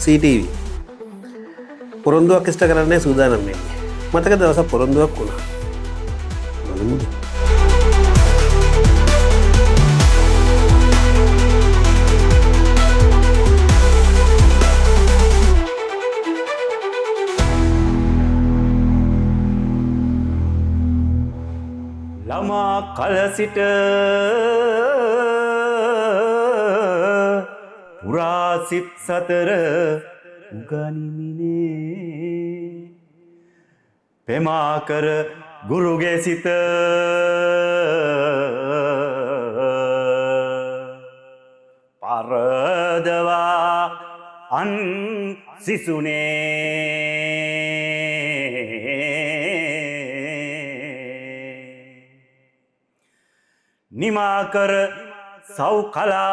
CTV පොරොන්දුවක් ඉෂ්ට කරන්නේ සූදානම් වෙන්නේ. මතක දවසක් පොරොන්දුවක් වුණා. බලමුද? ළමා කල සිට පුරා සිත් සතර උගනිමිනේ පෙමා කර ගුරුගේ සිත පරදවා අන් සිසුනේ නිමා කර සව් කලා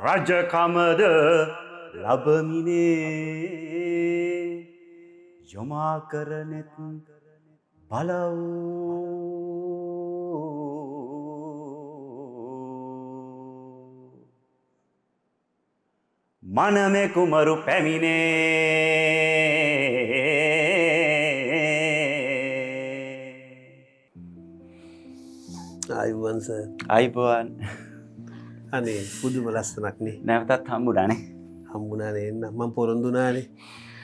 රජකමද ලබමිනේ යොමා කරනෙත් බලව් මනමෙ කුමරු පැමිණේ ආයුබෝවන් සර්. අයිබෝවන්. අනේ පුදුම ලස්සනක් නේ. නැවතත් හම්බුණානේ. හම්බුණා නේ එන්න. මම පොරොන්දුනානේ.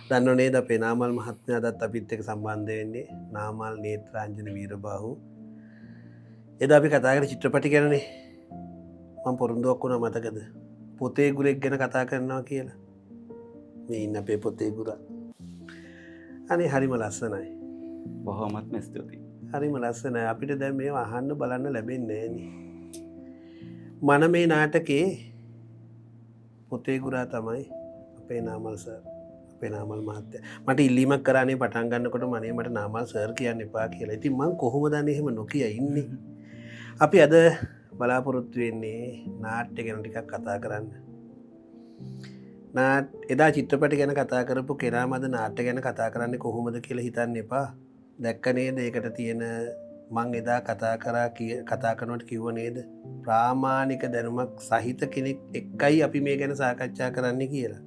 දන්නව නේද අපේ නාමල් මහත්මයාටත් අපිත් එක්ක සම්බන්ධ වෙන්නේ. නාමල් නේත්‍රාංජන වීරබාහු. එදා අපි කතා කරේ චිත්‍රපටි ගැනනේ. මම පොරොන්දුවක් වුණා මතකද? පොතේ ගුරෙක් ගැන කතා කරනවා කියලා. මේ ඉන්න අපේ පොතේ ගුරා. අනේ හරිම ලස්සනයි. බොහොමත්ම ස්තුතියි. හරිම ලස්සනයි. අපිට දැන් මේව අහන්න බලන්න ලැබෙන්නේ නෑනේ. මන මේ නාටකේ පොතේ ගුරා තමයි අපේ නාමල් සර්. අපේ නාමල් මහත්තයා. මට ඉල්ලීමක් කරානේ පටන් ගන්නකොට මනේ මට නාමල් සර් කියන්න එපා කියලා. ඉතින් මං කොහොමද අනේ එහෙම නොකිය ඉන්නේ? අපි අද බලාපොරොත්තු වෙන්නේ නාට්‍ය ගැන ටිකක් කතා කරන්න. එදා චිත්‍රපටි ගැන කතා කරපු කෙනාම අද නාට්‍ය ගැන කතා කරන්නේ කොහොමද කියලා හිතන්න එපා. දැක්ක නේද ඒකට තියෙන මං එදා කතා කරනවට කිව්ව නේද ප්‍රාමාණික දැනුමක් සහිත කෙනෙක් එක්කයි අපි මේ ගැන සාකච්ඡා කරන්න කියලා.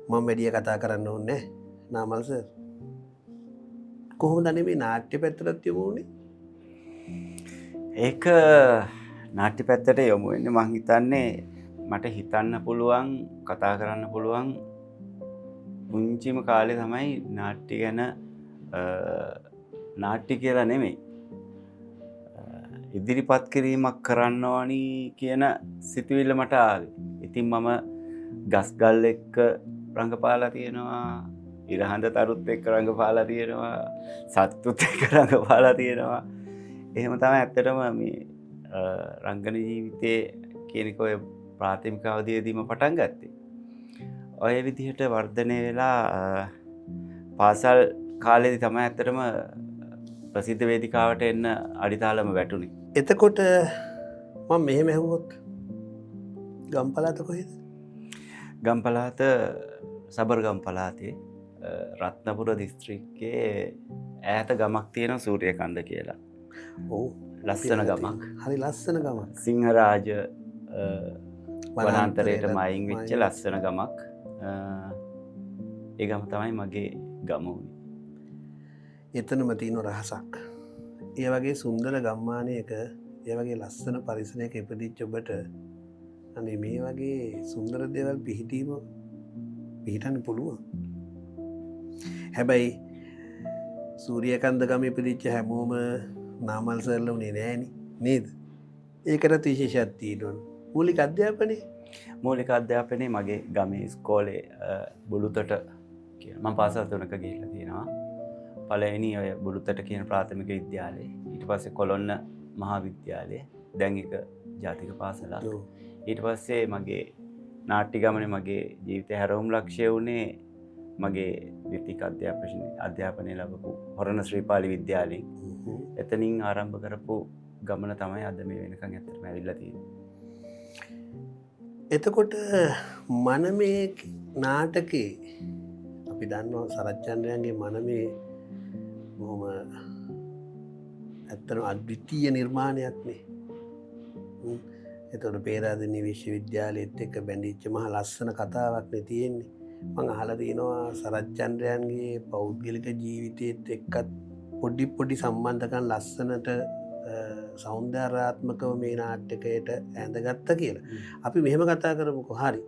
මම වැඩිය කතා කරන්න ඕනේ නාමල් සර්. කොහොමද මේ නාට්‍ය පැත්තට යමු උනේ? ඒක නාට්‍ය පැත්තට යොමු වෙන්නේ මං හිතන්නේ මට හිතන්න පුළුවන් කතා කරන්න පුළුවන් පුංචිම කාලේ තමයි නාට්‍ය ගැන නාට්‍ය කියලා නෙමෙයි ඉදිරිපත් කිරීමක් කරන්න ඕනි කියන සිතුවිල්ල මට ආවේ. ඉතින් මම ගස්ගල් එක්ක රංගපාලා තියෙනවා, ඉරහඳ තරුත් එක්ක රංගපාලා තියෙනවා, සත්තුත් එක්ක රංගපාලා තියෙනවා. එහෙම තමයි ඇත්තටම මේ රංගන ජීවිතයේ කියනක ඔය ප්‍රාථමික අවධියේදීම පටන් ගත්තේ. ඔය විදිහට වර්ධනය වෙලා පාසල් කාලෙදි තමයි ඇත්තටම ප්‍රසිද්ධ වේදිකාවට එන්න අඩිතාලම වැටුනේ. එතකොට මම මෙහෙම ඇහුවොත් ගම්පලාත කොහෙද? ගම්පලාත සබර්ගම් පළාතේ රත්නපුර දිස්ත්‍රික්කයේ ඈත ගමක් තියෙනවා සූර්යකන්ද කියලා. ඔව් ලස්සන ගමක්. හරි ලස්සන ගමක්. සිංහරාජ වනාන්තරයට මයින් වෙච්ච ලස්සන ගමක්. ඒ ගම තමයි මගේ ගම වුණේ. එතනම තියෙන රහසක්. ඒ වගේ සුන්දර ගම්මානයක ඒ වගේ ලස්සන පරිසරයක ඉපදිච්ච ඔබට අනේ මේ වගේ සුන්දර දේවල් පිහිටන්න පුළුවන්. හැබැයි සූර්යකන්ද ගම ඉපදිච්ච හැමෝම නාමල් සර්ලා උනේ නෑනේ නේද? ඒකට විශේෂයක් තියෙනවා. මූලික අධ්‍යාපනයේ මගේ ගමේ ඉස්කෝලේ බුලුතට කියන මම පාසල් තුනක ගිහිල්ලා තියෙනවා. පළවෙනි ඔය බුලුතට කියන ප්‍රාථමික විද්‍යාලේ, ඊට පස්සේ කොළොන්න මහාවිද්‍යාලය, දැන් එක ජාතික පාසලක්. ඊට පස්සේ මගේ නාට්‍ය ගමනේ මගේ ජීවිතය හැරවුම් ලක්ෂ්‍ය වුණේ මගේ ද්විතීක අධ්‍යාපනය ලැබපු හොරණ ශ්‍රීපාලි විද්‍යාලයෙන්. එතනින් ආරම්භ කරපු ගමන තමයි අද මේ වෙනකන් ඇත්තටම ඇවිල්ලා තියෙන්නේ. එතකොට මනමේ නාටකේ අපි දන්නවා සරච්චන්ද්‍රයන්ගේ මනමේ බොහොම ඇත්තටම අද්විතීය නිර්මාණයක් නේ. එතකොට පේරාදෙණිය විශ්වවිද්‍යාලයේත් එක්ක බැඳිච්ච මහ ලස්සන කතාවක් නේ තියෙන්නේ. මම අහලා තියෙනවා සරච්චන්ද්‍රයන්ගේ පෞද්ගලික ජීවිතයේත් එක්කත් පොඩි සම්බන්ධකම් ලස්සනට සෞන්දර්යාත්මකව මේ නාට්‍යකයට ඇඳගත්තා කියලා. අපි මෙහෙම කතා කරමුකෝ. හරි.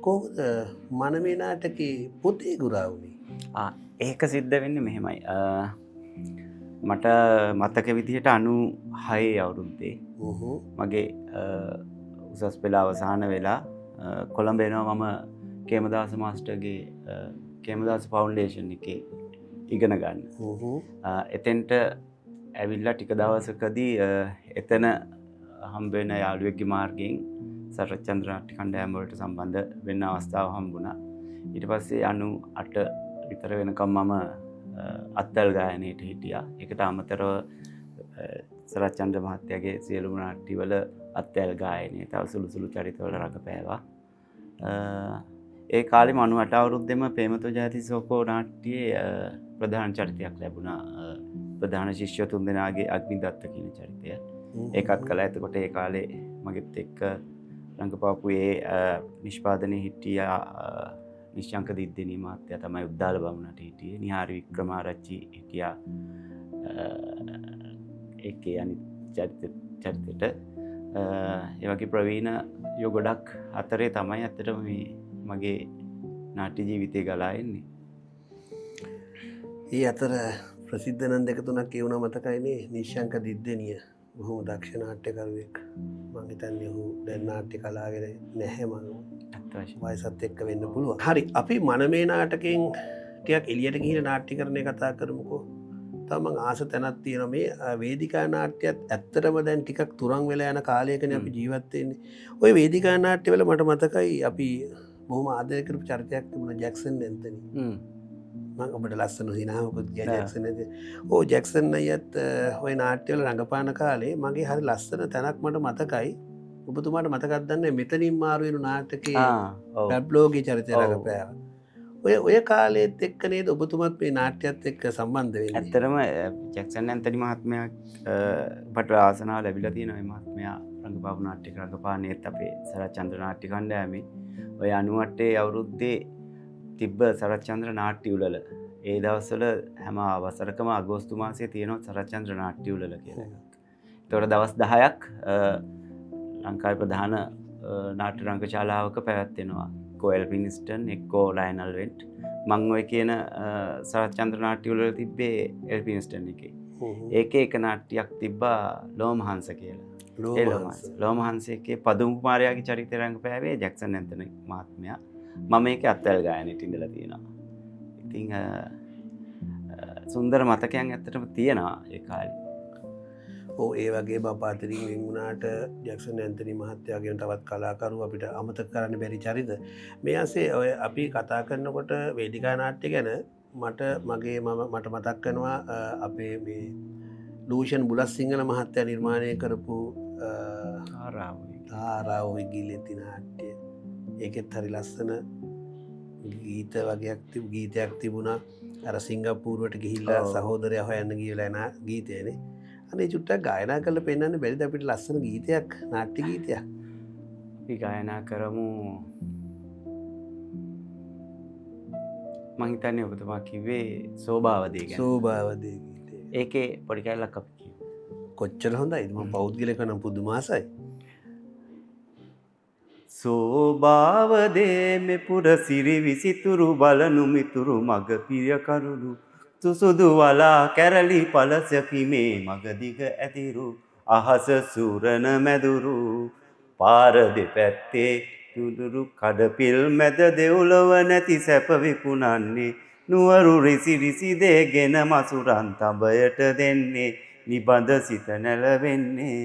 කොහොමද මනමේ නාටකේ පොතේ ගුරා වුනේ? ඒක සිද්ධ වෙන්නේ මෙහෙමයි. මට මතක විදිහට 96 අවුරුද්දේ මගේ උසස් පෙළ අවසාන වෙලා කොළඹ එනවා මම කේමදාස මාස්ටර්ගේ කේමදාස ෆවුන්ඩේෂන් එකේ ඉගෙන ගන්න. එතෙන්ට ඇවිල්ලා ටික දවසකදී එතන හම්බෙන යාළුවෙක්ගේ මාර්ගයෙන් සරච්චන්ද්‍ර නාට්‍ය කණ්ඩායම වලට සම්බන්ධ වෙන්න අවස්ථාව හම්බුණා. ඊට පස්සේ 98 විතර වෙනකම් මම අත්තල් ගායනයට හිටියා. ඒකට අමතරව සරච්චන්ද්‍ර මහත්තයාගේ සියලුම නාට්‍යවල අත්තල් ගායනය තව සුළු චරිතවල රඟපෑවා. ඒ කාලේ 98 අවුරුද්දෙම ප්‍රේමතෝ ජාතිසෝකෝ නාට්‍යයේ ප්‍රධාන චරිතයක් ලැබුණා. ප්‍රධාන ශිෂ්‍ය තුන්දෙනාගේ අග්නිදත්ත කියන චරිතය. ඒකත් කළා. එතකොට ඒ කාලේ මගෙත් එක්ක රංගපාපු ඒ නිෂ්පාදනයේ හිටියා නිශ්ශංක දිද්දෙනී මහත්තයා තමයි උද්දාල බමුණට හිටියේ. නිහාරි වික්‍රමාරච්චි හිටියා ඒකේ අනිත් චරිතෙට. ඒ වගේ ප්‍රවීණ යෝ ගොඩක් අතරේ තමයි ඇත්තටම මේ මගේ නාට්‍ය ජීවිතය ගලා එන්නේ. ඒ අතර ප්‍රසිද්ධ නම් දෙක තුනක් කියුණා මතකයිනේ. නිශ්ශංක දිද්දෙනිය බොහොම දක්ෂ නාට්‍යකරුවෙක්. මම හිතන්නේ ඔහු දැන් නාට්‍ය කලාවේ නැහැ මම. වයසත් එක්ක වෙන්න පුළුවන්. හරි. අපි මනමේ නාටකයෙන් ටිකක් එළියට ගිහින් නාට්‍යකරණය කතා කරමුකෝ. තව මම ආස තැනක් තියෙනවා මේ වේදිකා නාට්‍යයත් ඇත්තටම දැන් ටිකක් තුරන් වෙලා යන කාලයකනේ අපි ජීවත් වෙන්නේ. ওই වේදිකා නාට්‍යවල මට මතකයි අපි බොහොම ආදරය කරපු චරිතයක් තිබුණා ජැක්සන් ඇන්තනි. මම ඔබට ලස්සන හිනාවකුත් ගියා ජැක්සන් ඇන්තනි. ඕ ජැක්සන් අයියත් ওই නාට්‍යවල රඟපාන කාලේ මගේ හරි ලස්සන තැනක් මට මතකයි. ඔබතුමාට මතකද දන්නේ මෙතනින් මාරු වෙන නාටකයේ ඩබ්ලෝගේ චරිතය රඟපෑවා. ඔය කාලෙත් එක්ක නේද ඔබතුමත් මේ නාට්‍යයත් එක්ක සම්බන්ධ වෙන්නේ? ඇත්තටම ජැක්සන් ඇන්තනි මහත්මයා අපට ආසනාව ලැබිලා තියෙනවා. මේ මහත්මයා රංගපාපු නාට්‍යක රඟපාන්නේත් අපේ සරච්චන්ද්‍ර නාට්‍ය කණ්ඩායමේ. ඔය 98 අවුරුද්දේ තිබ්බ සරච්චන්ද්‍ර නාට්‍ය උළෙල. ඒ දවස්වල හැම වසරකම අගෝස්තු මාසයේ තියෙනවා සරච්චන්ද්‍ර නාට්‍ය උළෙල කියලා එකක්. ඒතකොට දවස් 10ක් ලංකාවේ ප්‍රධාන නාට්‍ය රංගශාලාවක පැවැත්වෙනවා. එක්කෝ එල්පිනිස්ටන්, එක්කෝ ලයනල් වෙන්ට්. මං ඔය කියන සරච්චන්ද්‍ර නාට්‍ය වල තිබ්බේ එල්පිනිස්ටන් එකේ. ඒකේ එක නාට්‍යයක් තිබ්බා ලෝමහංස කියලා. ලෝමහංසයේ පදුම් කුමාරයාගේ චරිතය රංගපෑවේ ජැක්සන් ඇන්තනි මහත්මයා. මම ඒකේ අත්තල් ගායනයට ඉඳලා තියෙනවා. ඉතින් සුන්දර මතකයන් ඇත්තටම තියෙනවා ඒ කාලේ. ඒ වගේ බපාතරින් වෙන් වුණාට ජැක්සන් ඇන්තනි මහත්තයාගෙන් තවත් කලාකරු අපිට අමතක කරන්න බැරි චරිත. මේ ASCII ඔය අපි කතා කරනකොට වේදිකා නාට්‍ය ගැන මට මතක් වෙනවා අපේ මේ ලූෂන් බුලත්සිංහල මහත්තයා නිර්මාණය කරපු ආරාවෝයි ගිලෙති නාට්‍ය. ඒකෙත් හරි ලස්සන ගීතයක් තිබුණා. අර සිංගප්පූරුවට ගිහිල්ලා සහෝදරයා හොයන්න ගිහලා යන ගීතයනේ. අනේ චුට්ටක් ගායනා කරලා පෙන්නන්න බැරිද අපිට ලස්සන ගීතයක්, නාට්‍ය ගීතයක්? අපි ගායනා කරමු. මම හිතන්නේ ඔබතුමා කිව්වේ සෝභාවදී ගැන. සෝභාවදී ගීතය. ඒකේ පොඩි කැලලක් අපි කියමු. කොච්චර හොඳයිද? මම පෞද්ගලික නම් පුදුම ආසයි. සෝභාවදේ මෙපුර සිරි විසිතුරු බලනු මිතුරු මග පිය කරුළු සුසුදු වලා කැරලි පලසකිමේ මගදිග ඇතිරු අහස සූරන මැදුරු පාර දෙපැත්තේ තුදුරු කඩපිල් මැද දෙව්ලොව නැති සැප විකුණන්නේ නුවරු රිසි රිසි දේගෙන මසුරන් තඹයට දෙන්නේ නිබඳ සිත නැලවෙන්නේ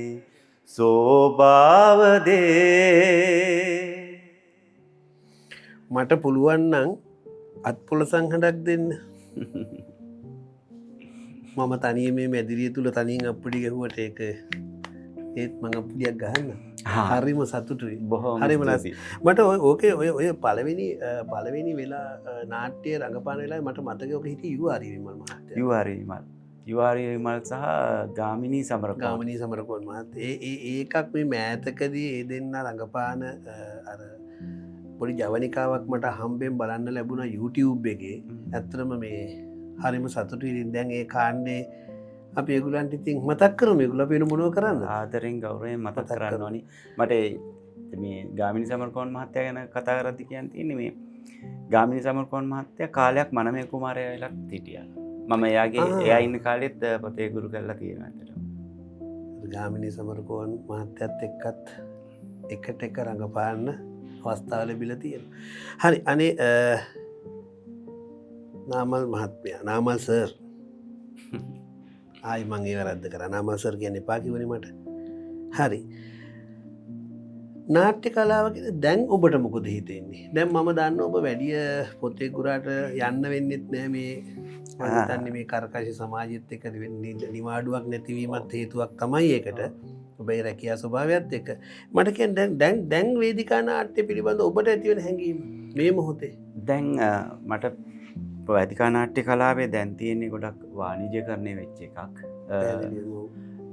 සෝභාවදේ. මට පුළුවන් නම් අත්පොල සංහඩක් දෙන්න. මම තනිය මේ මැදිරිය තුළ තනියෙන් අප්පුඩි ගැහුවට ඒක ඒත් මං අප්පුඩියක් ගහන්න. හරිම සතුටුයි. හරිම ලස්සනයි. මට ඕකේ ඔය පළවෙනි වෙලා නාට්‍ය රඟපාන වෙලාවේ මට මතකයි ඔක හිටියේ යූ.ආර්. විමල් මහත්තයා. යූ.ආර්. විමල්. ජිවාරි විමල් සහ ගාමිණී සමරකෝන්. ගාමිණී සමරකෝන් මහත් ඒකක් මේ මෑතකදී ඒ දෙන්න රඟපාන අර පොඩි ජවනිකාවක් මට හම්බෙන් බලන්න ලැබුණ YouTube එකේ. ඇත්තටම මේ හරිම සතුටුයි. දැන් ඒ කාණ්ඩේ අපි ඒගොල්ලන්ට ඉතින් මතක් කරමු. ඒගොල්ලෝ අපිට මොනව කරන්නද? ආදරෙන් ගෞරවයෙන් මතක් කරන්න ඕනි. මට මේ ගාමිණී සමරකෝන් මහත්තයා ගැන කතා කරද්දි කියන්න තියෙන්නේ මේ ගාමිණී සමරකෝන් මහත්තයා කාලයක් මනමේ කුමාරයා වෙලා හිටියා. මම එයා ඉන්න කාලෙත් පොතේ ගුරු කරලා තියෙනවා ඇත්තටම. ගාමිණී සමරකෝන් මහත්තයත් එක්කත් එකට එක රඟපාන්න අවස්ථාව ලැබිලා තියෙනවා. හරි අනේ නාමල් මහත්මයා නාමල් සර් ආයි මං ඒ වැරද්ද කරා. නාමල් සර් කියන්න එපා කිව්වනේ මට. හරි. නාට්‍ය කලාව ගැන දැන් ඔබට මොකද හිතෙන්නේ? දැන් මම දන්නවා ඔබ වැඩිය පොතේ ගුරාට යන්න වෙන්නෙත් නෑ මේ මම හිතන්නේ මේ කර්කශ සමාජයත් එක්ක නිවාඩුවක් නැතිවීමත් හේතුවක් තමයි ඒකට. ඔබේ රැකියා ස්වභාවයත් එක්ක. මට කියන්න දැන් වේදිකා නාට්‍ය පිළිබඳ ඔබට ඇති වෙන හැඟීම මේ මොහොතේ. දැන් මට වේදිකා නාට්‍ය කලාවේ දැන් තියෙන්නේ ගොඩක් වාණිජ්‍යකරණය වෙච්ච එකක්.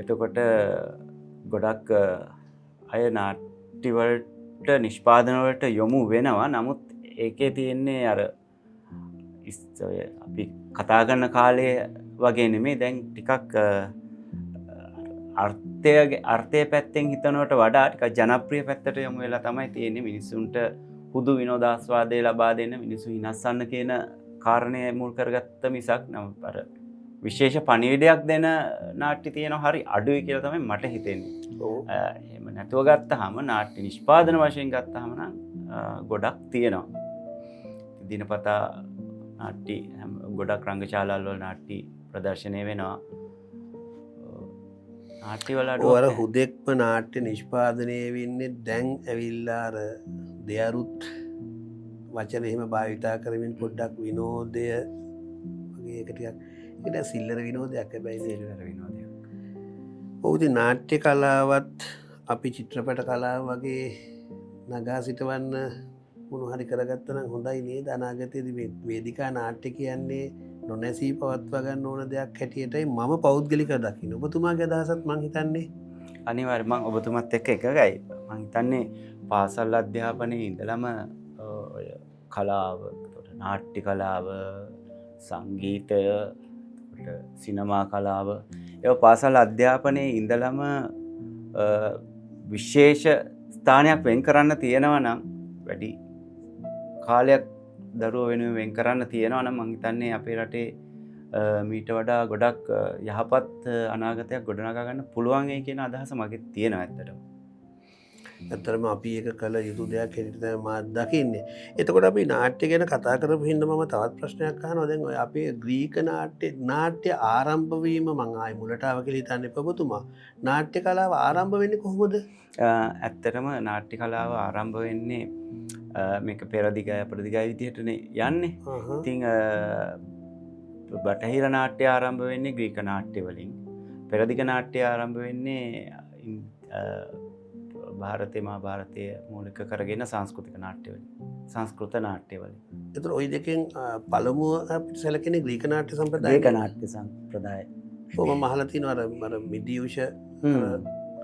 එතකොට ගොඩක් අය නාට්‍යවලට නිෂ්පාදනවලට යොමු වෙනවා. නමුත් ඒකේ තියෙන්නේ අර අපි කතා කරන කාලය වගේ නෙමේ. දැන් ටිකක් අර්ථය පැත්තෙන් හිතනවට වඩා ටිකක් ජනප්‍රිය පැත්තට යොමු වෙලා තමයි තියෙන්නේ. මිනිස්සුන්ට හුදු විනෝදාස්වාදය ලබා දෙන්න, මිනිස්සු හිනස්සන්න කියන කාරණය මුල් කරගත්ත මිසක් නම් අර විශේෂ පණිවිඩයක් දෙන නාට්‍ය තියෙනවා හරි අඩුයි කියලා තමයි මට හිතෙන්නේ. එහෙම නැතුව ගත්තාම නාට්‍ය නිෂ්පාදන වශයෙන් ගත්තාම නම් ගොඩක් තියෙනවා. දිනපතා නාට්‍ය ගොඩක් රංගශාලාවල නාට්‍ය ප්‍රදර්ශනය වෙනවා. නාට්‍යවල අර හුදෙක්ම නාට්‍ය නිෂ්පාදනය වෙන්නේ දැන් ඇවිල්ලා අර දෙයරුත් වචන එහෙම භාවිතා කරමින් පොඩ්ඩක් විනෝදය වගේ එක ටිකක් ඒකට සිල්ලර විනෝදයක් හැබැයි සිල්ලර විනෝදයක්. ඔව් ඉතින් නාට්‍ය කලාවත් අපි චිත්‍රපට කලාව වගේ නගා සිටවන්න මොන හරි කරගත්තා නම් හොඳයි නේද? අනාගතයේදී මේ වේදිකා නාට්‍ය කියන්නේ නොනැසී පවත්වා ගන්න ඕන දෙයක් හැටියටයි මම පෞද්ගලිකව දකින්නේ. ඔබතුමාගේ අදහසත් මං හිතන්නේ අනිවාර්යයෙන් මම ඔබතුමත් එක්ක එකගයි. මං හිතන්නේ පාසල් අධ්‍යාපනයේ ඉඳලම ඔය කලාව, නාට්‍ය කලාව, සංගීතය, සිනමා කලාව ඒ පාසල් අධ්‍යාපනයේ ඉඳලම විශේෂ ස්ථානයක් වෙන් කරන්න තියෙනවා නම් වැඩි කාලයක් දරුවෝ වෙනුවෙන් වෙන් කරන්න තියෙනවා නම් මං හිතන්නේ අපේ රටේ මීට වඩා ගොඩක් යහපත් අනාගතයක් ගොඩනගා ගන්න පුළුවන් ඒ කියන අදහස මගේ තියෙනවා ඇත්තටම. ඇත්තටම අපි ඒක කළ යුතු දෙයක් හැටියට තමයි මම දකින්නේ. එතකොට අපි නාට්‍ය ගැන කතා කරපු හින්දා මම තවත් ප්‍රශ්නයක් අහනවා. දැන් ඔය අපේ ග්‍රීක නාට්‍ය ආරම්භ වීම මම ආයි මුලට ආව කියලා හිතන්නේ ඔබතුමා. නාට්‍ය කලාව ආරම්භ වෙන්නේ කොහොමද? ඇත්තටම නාට්‍ය කලාව ආරම්භ වෙන්නේ මේක පෙරදිගය අපරදිගය විදිහටනේ යන්නේ. ඉතින් බටහිර නාට්‍ය ආරම්භ වෙන්නේ ග්‍රීක නාට්‍ය වලින්. පෙරදිග නාට්‍ය ආරම්භ වෙන්නේ භාරතයේ මහා භාරතය මූලික කරගෙන සංස්කෘතික නාට්‍ය වලින්. සංස්කෘත නාට්‍ය වලින්. ඒතර ওই දෙකෙන් පළමුව අපිට සැලකෙන්නේ ග්‍රීක නාට්‍ය සම්ප්‍රදාය. ග්‍රීක නාට්‍ය සම්ප්‍රදාය. ඔබ අහලා තියෙනවා අර මිඩියුෂ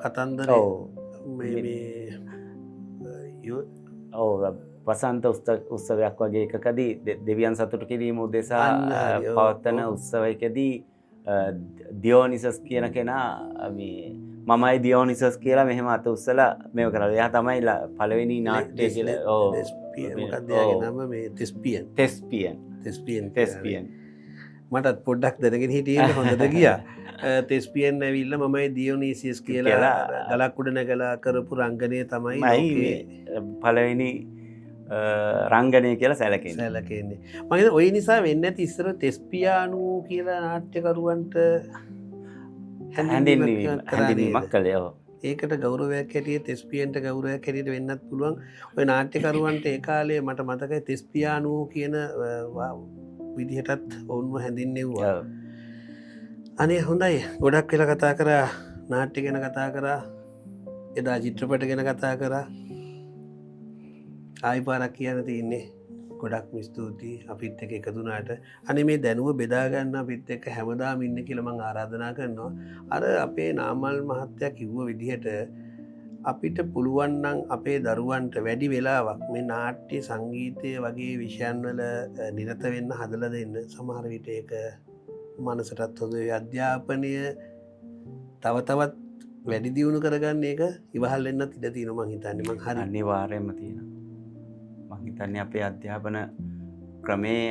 කතන්දරේ. ඔව් වසන්ත උත්සවයක් වගේ එකකදී දෙවියන් සතුටු කිරීම උදෙසා පවත්වන උත්සවයකදී දියෝනිසස් කියන කෙනා මේ මමයි දියෝනිසස් කියලා මෙහෙම අත උස්සලා මේව කරා. එයා තමයි පළවෙනි නාට්‍ය කියලා. ඔව්. මොකක්ද එයාගේ නම මේ තෙස්පියන්. මටත් පොඩ්ඩක් දැනගෙන හිටියේ හොඳට ගියා. තෙස්පියන් ඇවිල්ලා මමයි දියෝනිසියස් කියලා ගලක් උඩ නැගලා කරපු රංගනය තමයි පළවෙනි රංගනය කියලා සැලකෙන්නේ. මම හිතන්නේ ওই නිසා වෙන්නේ නැති ඉස්සර තෙස්පියානු කියලා නාට්‍යකරුවන්ට හැඳින්වීමක් කළේ. ඒකට ගෞරවයක් හැටියට තෙස්පියන්ට ගෞරවයක් හැටියට වෙන්නත් පුළුවන්. ඔය නාට්‍යකරුවන්ට ඒ කාලේ මට මතකයි තෙස්පියානු කියන විදිහටත් ඔවුන්ව හැඳින්වෙව්වා. අනේ හොඳයි. ගොඩක් වෙලා කතා කරා නාට්‍ය ගැන කතා කරා. එදා චිත්‍රපට ගැන කතා කරා. ආයි පාරක් කියන්න තියෙන්නේ ගොඩක් ස්තුතියි අපිත් එක එකතුනාට. අනේ මේ දැනුව බෙදාගන්න අපිත් එක්ක හැමදාම ඉන්න කියලා මං ආරාධනා කරනවා. අර අපේ නාමල් මහත්තයා කිව්ව විදිහට අපිට පුළුවන් නම් අපේ දරුවන්ට වැඩි වෙලාවක් මේ නාට්‍ය සංගීතය වගේ විෂයන් වල නිරත වෙන්න හදලා දෙන්න. සමහර විට ඒක මනසටත් හොඳ අධ්‍යාපනය තව තවත් වැඩි දියුණු කරගන්න එක ඉවහල් වෙන්නත් ඉඩ තියෙනවා මං හිතන්නේ. මං හරි අනිවාර්යයෙන්ම තියෙනවා. මං හිතන්නේ අපේ අධ්‍යාපන ක්‍රමේ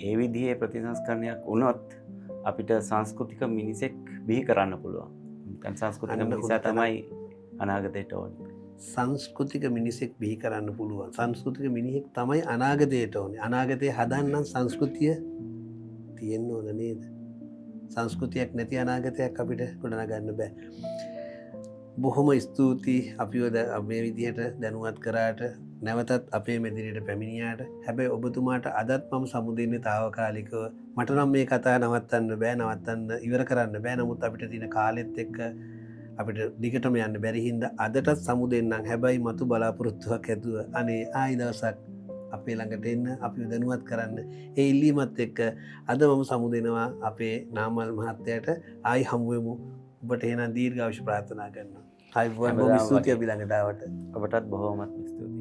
ඒ විදිහේ ප්‍රතිසංස්කරණයක් වුණොත් අපිට සංස්කෘතික මිනිසෙක් බිහි කරන්න පුළුවන්. දැන් සංස්කෘතික මිනිසා තමයි අනාගතයට ඕනේ. සංස්කෘතික මිනිසෙක් බිහි කරන්න පුළුවන්. සංස්කෘතික මිනිහෙක් තමයි අනාගතයට ඕනේ. අනාගතය හදන්න සංස්කෘතිය තියෙන්න ඕන නේද? සංස්කෘතියක් නැති අනාගතයක් අපිට ගොඩනගන්න බෑ. බොහොම ස්තුතියි අපිව මේ විදිහට දැනුවත් කරාට, නැවතත් අපේ මෙදිරියට පැමිණියාට. හැබැයි ඔබතුමාට අදත් මම සමුදෙන්නේ තාවකාලිකව. මට නම් මේ කතා නවත්තන්න බෑ, නවත්තන්න ඉවර කරන්න බෑ. නමුත් අපිට තියෙන කාලෙත් එක්ක අපිට දිගටම යන්න බැරි හින්දා අදටත් සමුදෙන්නම්. හැබැයි මතු බලාපොරොත්තුවක් ඇතුව අනේ ආයි දවසක් අපේ ළඟට එන්න, අපිව දැනුවත් කරන්න. ඒ ඉල්ලීමත් එක්ක අද මම සමුදෙනවා අපේ නාමල් මහත්තයාට. ආයි හමුවෙමු. ඔබට එහෙනම් දීර්ඝායුෂ ප්‍රාර්ථනා කරනවා. ආයි බොහොම ස්තුතියි අපි ළඟට ආවට. ඔබටත් බොහොමත් ස්තුතියි.